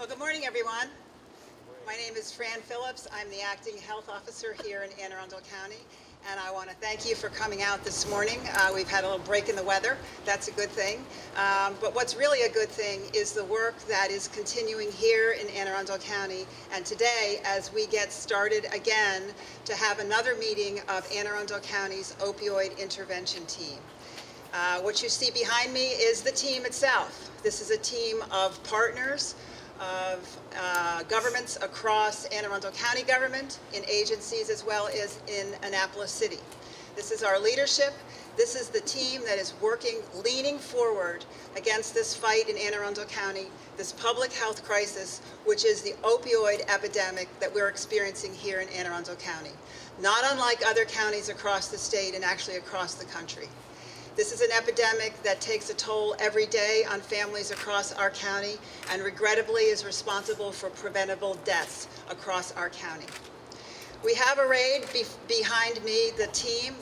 Good morning, everyone. My name is Fran Phillips. I'm the acting health officer here in Anne Arundel County, and I want to thank you for coming out this morning. We've had a little break in the weather. That's a good thing. But what's really a good thing is the work that is continuing here in Anne Arundel County, and today, as we get started again, to have another meeting of Anne Arundel County's opioid intervention team. What you see behind me is the team itself. This is a team of partners, of governments across Anne Arundel County government, in agencies as well as in Annapolis City. This is our leadership. This is the team that is working, leaning forward against this fight in Anne Arundel County, this public health crisis, which is the opioid epidemic that we're experiencing here in Anne Arundel County. Not unlike other counties across the state and actually across the country. This is an epidemic that takes a toll every day on families across our county and regrettably is responsible for preventable deaths across our county. We have arrayed behind me the team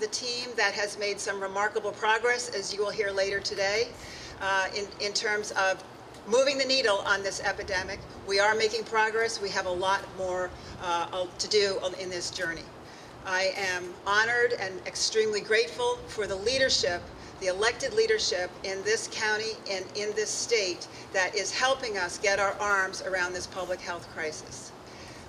that has made some remarkable progress, as you will hear later today, in terms of moving the needle on this epidemic. We are making progress. We have a lot more to do in this journey. I am honored and extremely grateful for the leadership, the elected leadership in this county and in this state that is helping us get our arms around this public health crisis.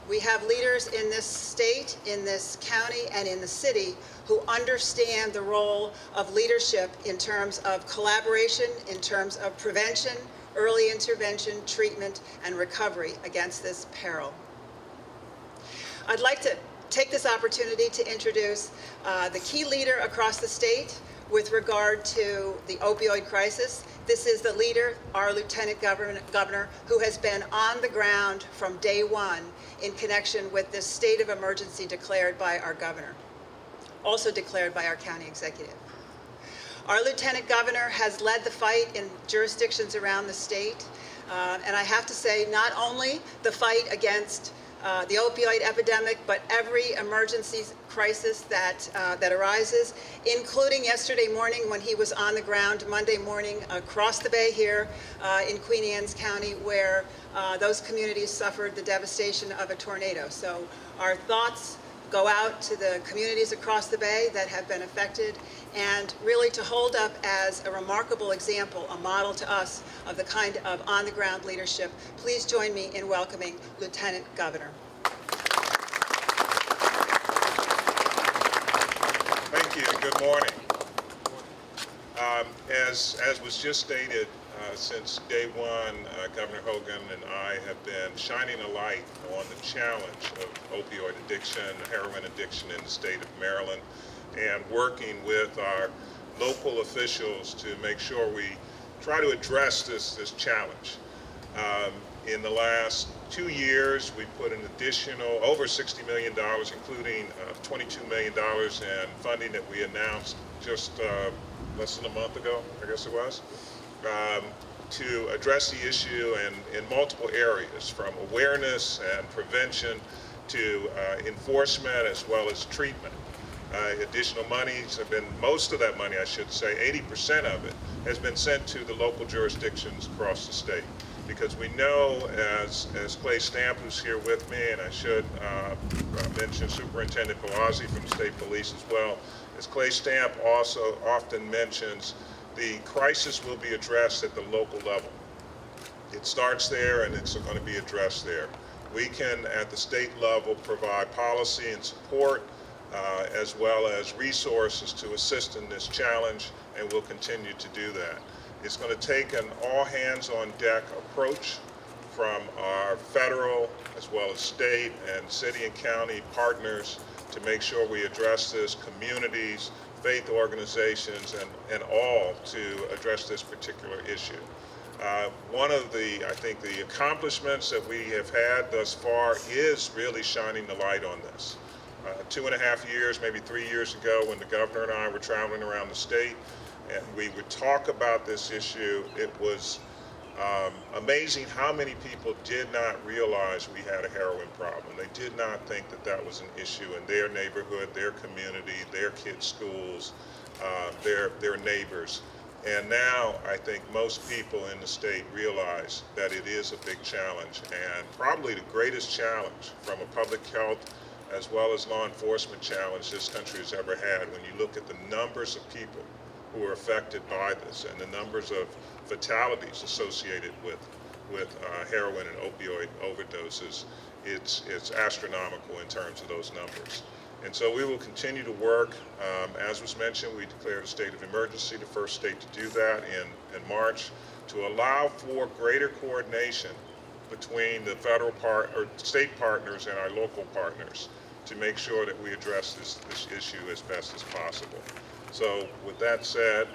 We have leaders in this state, in this county, and in the city who understand the role of leadership in terms of collaboration, in terms of prevention, early intervention, treatment, and recovery against this peril. I'd like to take this opportunity to introduce the key leader across the state with regard to the opioid crisis. This is the leader, our Lieutenant Governor, who has been on the ground from day one in connection with this state of emergency declared by our governor, also declared by our county executive. Our Lieutenant Governor has led the fight in jurisdictions around the state, and I have to say, not only the fight against the opioid epidemic, but every emergency crisis that arises, including yesterday morning when he was on the ground, Monday morning, across the bay here in Queen Anne's County, where those communities suffered the devastation of a tornado. So our thoughts go out to the communities across the bay that have been affected, and really to hold up as a remarkable example, a model to us of the kind of on-the-ground leadership. Please join me in welcoming Lieutenant Governor. Thank you. Good morning. As was just stated, since day one, Governor Hogan and I have been shining a light on the challenge of opioid addiction, heroin addiction in the state of Maryland, and working with our local officials to make sure we try to address this challenge. In the last 2 years, we put an additional over $60 million, including $22 million in funding that we announced just less than a month ago, I guess it was, to address the issue in multiple areas, from awareness and prevention to enforcement as well as treatment. Additional monies have been, most of that money, I should say, 80% of it, has been sent to the local jurisdictions across the state. Because we know, as Clay Stamp, who's here with me, and I should mention Superintendent Balazi from the State Police as well, as Clay Stamp also often mentions, the crisis will be addressed at the local level. It starts there and it's going to be addressed there. We can, at the state level, provide policy and support as well as resources to assist in this challenge, and we'll continue to do that. It's going to take an all-hands-on-deck approach from our federal as well as state and city and county partners to make sure we address this, communities, faith organizations, and all to address this particular issue. One of the, I think, the accomplishments that we have had thus far is really shining the light on this. 2.5 years, maybe 3 years ago, when the governor and I were traveling around the state, and we would talk about this issue, it was amazing how many people did not realize we had a heroin problem. They did not think that that was an issue in their neighborhood, their community, their kids' schools, their neighbors. And now I think most people in the state realize that it is a big challenge, and probably the greatest challenge from a public health as well as law enforcement challenge this country has ever had when you look at the numbers of people who are affected by this and the numbers of fatalities associated with heroin and opioid overdoses. It's astronomical in terms of those numbers. And so we will continue to work. As was mentioned, we declared a state of emergency, the first state to do that in March, to allow for greater coordination between the federal state partners and our local partners to make sure that we address this issue as best as possible. So with that said,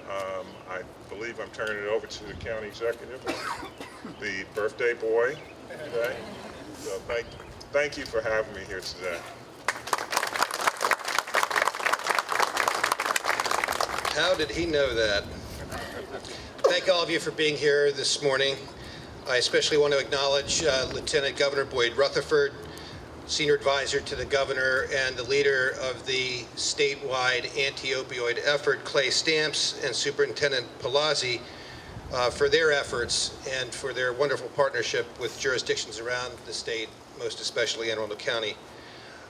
I believe I'm turning it over to the county executive, the birthday boy today. So thank you for having me here today. How did he know that? Thank all of you for being here this morning. I especially want to acknowledge Lieutenant Governor Boyd Rutherford, Senior Advisor to the Governor and the leader of the statewide anti-opioid effort, Clay Stamps, and Superintendent Palazzi for their efforts and for their wonderful partnership with jurisdictions around the state, most especially Anne Arundel County.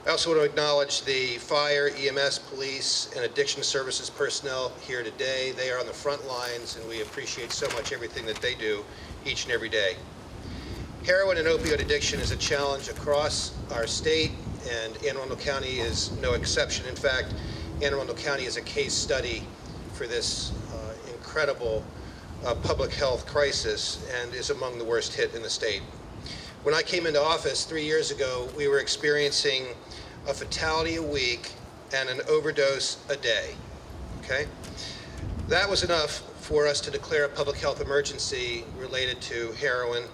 I also want to acknowledge the fire, EMS, police, and addiction services personnel here today. They are on the front lines, and we appreciate so much everything that they do each and every day. Heroin and opioid addiction is a challenge across our state, and Anne Arundel County is no exception. In fact, Anne Arundel County is a case study for this incredible public health crisis and is among the worst hit in the state. When I came into office 3 years ago, we were experiencing a fatality a week and an overdose a day, okay? That was enough for us to declare a public health emergency related to heroin,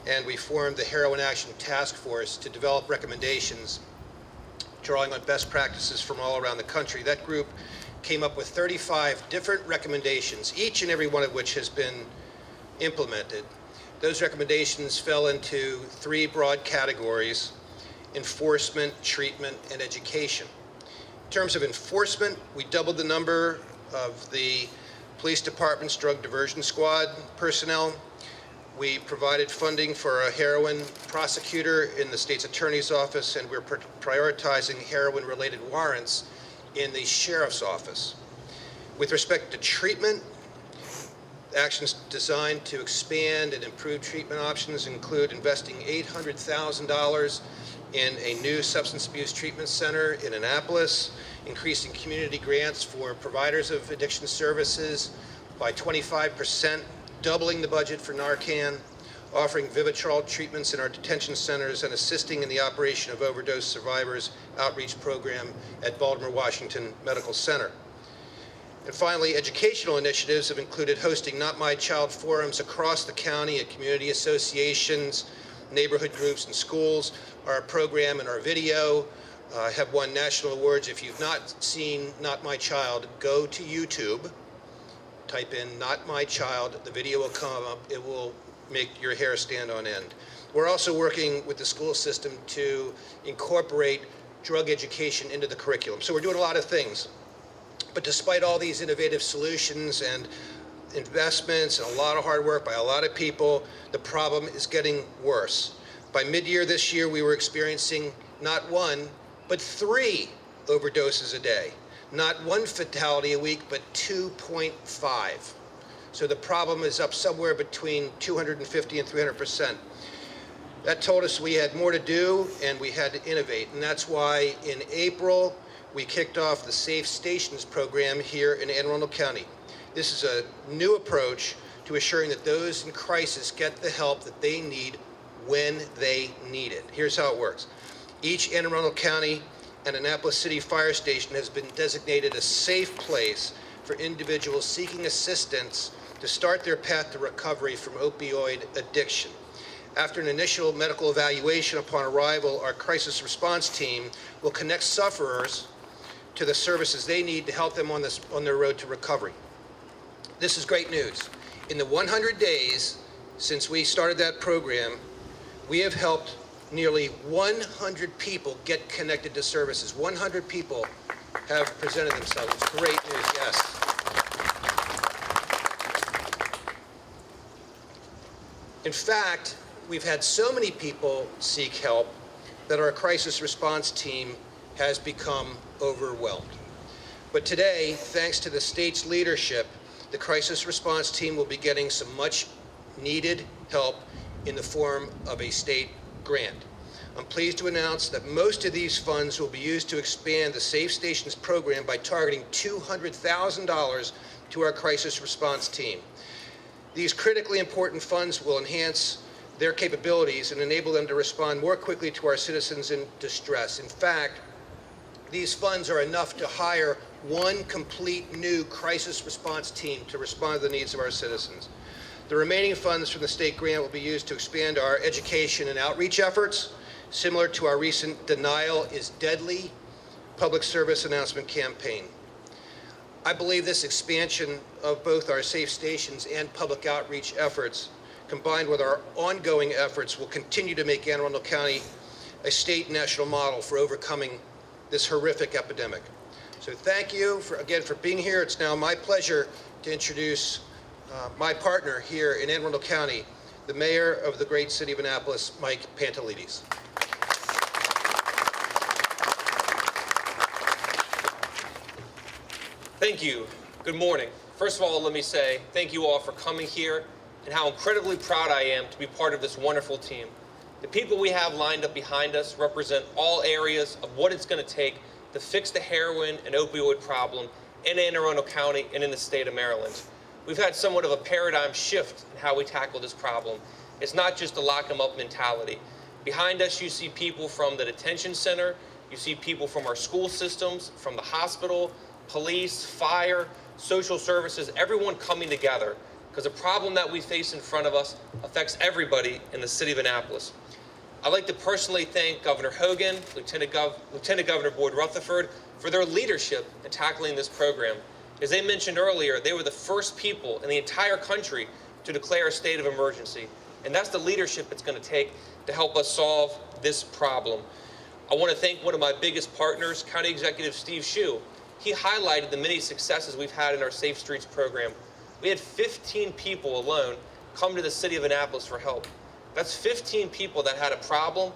and we formed the Heroin Action Task Force to develop recommendations drawing on best practices from all around the country. That group came up with 35 different recommendations, each and every one of which has been implemented. Those recommendations fell into three broad categories: enforcement, treatment, and education. In terms of enforcement, we doubled the number of the police department's drug diversion squad personnel. We provided funding for a heroin prosecutor in the state's attorney's office, and we're prioritizing heroin-related warrants in the sheriff's office. With respect to treatment, actions designed to expand and improve treatment options include investing $800,000 in a new substance abuse treatment center in Annapolis, increasing community grants for providers of addiction services by 25%, doubling the budget for Narcan, offering Vivitrol treatments in our detention centers, and assisting in the operation of overdose survivors outreach program at Baltimore Washington Medical Center. And finally, educational initiatives have included hosting Not My Child forums across the county at community associations, neighborhood groups, and schools. Our program and our video have won national awards. If you've not seen Not My Child, go to YouTube, type in Not My Child, the video will come up. It will make your hair stand on end. We're also working with the school system to incorporate drug education into the curriculum. So we're doing a lot of things. But despite all these innovative solutions and investments and a lot of hard work by a lot of people, the problem is getting worse. By mid-year this year, we were experiencing not one, but 3 overdoses a day. Not 1 fatality a week, but 2.5. So the problem is up somewhere between 250 and 300%. That told us we had more to do and we had to innovate. And that's why in April, we kicked off the Safe Stations program here in Anne Arundel County. This is a new approach to assuring that those in crisis get the help that they need when they need it. Here's how it works. Each Anne Arundel County and Annapolis City Fire Station has been designated a safe place for individuals seeking assistance to start their path to recovery from opioid addiction. After an initial medical evaluation upon arrival, our crisis response team will connect sufferers to the services they need to help them on their road to recovery. This is great news. In the 100 days since we started that program, we have helped nearly 100 people get connected to services. 100 people have presented themselves. It's great news, yes. In fact, we've had so many people seek help that our crisis response team has become overwhelmed. But today, thanks to the state's leadership, the crisis response team will be getting some much needed help in the form of a state grant. I'm pleased to announce that most of these funds will be used to expand the Safe Stations program by targeting $200,000 to our crisis response team. These critically important funds will enhance their capabilities and enable them to respond more quickly to our citizens in distress. In fact, these funds are enough to hire one complete new crisis response team to respond to the needs of our citizens. The remaining funds from the state grant will be used to expand our education and outreach efforts, similar to our recent Denial is Deadly public service announcement campaign. I believe this expansion of both our safe stations and public outreach efforts, combined with our ongoing efforts, will continue to make Anne Arundel County a state national model for overcoming this horrific epidemic. So thank you again for being here. It's now my pleasure to introduce my partner here in Anne Arundel County, the mayor of the great city of Annapolis, Mike Pantelides. Thank you. Good morning. First of all, let me say thank you all for coming here and how incredibly proud I am to be part of this wonderful team. The people we have lined up behind us represent all areas of what it's going to take to fix the heroin and opioid problem in Anne Arundel County and in the state of Maryland. We've had somewhat of a paradigm shift in how we tackle this problem. It's not just a lock 'em up mentality. Behind us, you see people from the detention center, you see people from our school systems, from the hospital, police, fire, social services, everyone coming together, because the problem that we face in front of us affects everybody in the city of Annapolis. I'd like to personally thank Governor Hogan, Lieutenant Governor Boyd Rutherford for their leadership in tackling this program. As they mentioned earlier, they were the first people in the entire country to declare a state of emergency, and that's the leadership it's going to take to help us solve this problem. I want to thank one of my biggest partners, County Executive Steve Schuh. He highlighted the many successes we've had in our Safe Streets program. We had 15 people alone come to the city of Annapolis for help. That's 15 people that had a problem,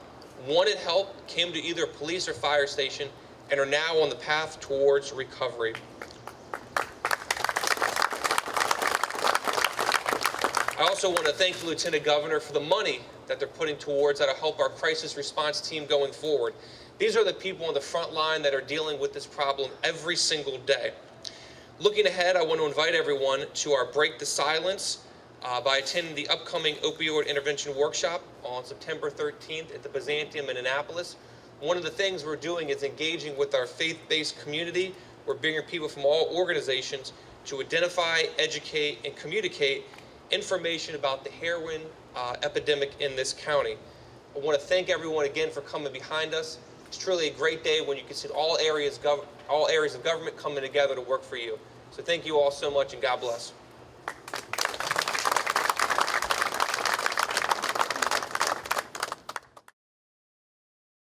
wanted help, came to either a police or fire station, and are now on the path towards recovery. I also want to thank the Lieutenant Governor for the money that they're putting towards that'll help our crisis response team going forward. These are the people on the front line that are dealing with this problem every single day. Looking ahead, I want to invite everyone to our Break the Silence by attending the upcoming Opioid Intervention Workshop on September 13th at the Byzantium in Annapolis. One of the things we're doing is engaging with our faith-based community. We're bringing people from all organizations to identify, educate, and communicate information about the heroin epidemic in this county. I want to thank everyone again for coming behind us. It's truly a great day when you can see all areas of government coming together to work for you. So thank you all so much, and God bless.